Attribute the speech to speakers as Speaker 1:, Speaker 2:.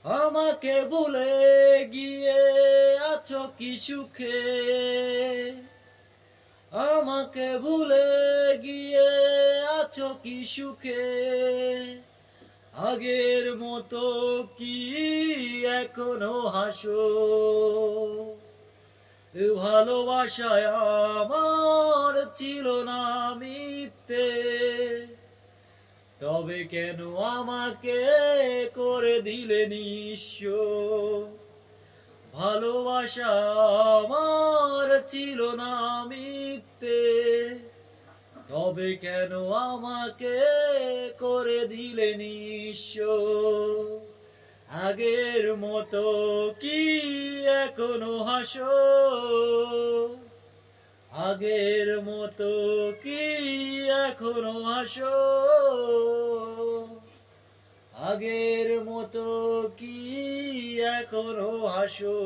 Speaker 1: আমাকে ভুলে গিয়ে আছো কি সুখে, আমাকে ভুলে গিয়ে আছো কি সুখে, আগের মতো কি এখনো হাসো? ভালোবাসায় আমার ছিল না মিথ্যে, তবে কেন আমাকে করে দিলে নিঃস্ব? ভালোবাসা আমার ছিল না মিথ্যে, তবে কেন আমাকে করে দিলে নিঃস্ব? আগের মতো কি এখনো হাসো? আগের মতো কি এখনো হাসো? আগের মতো কি এখনো হাসো?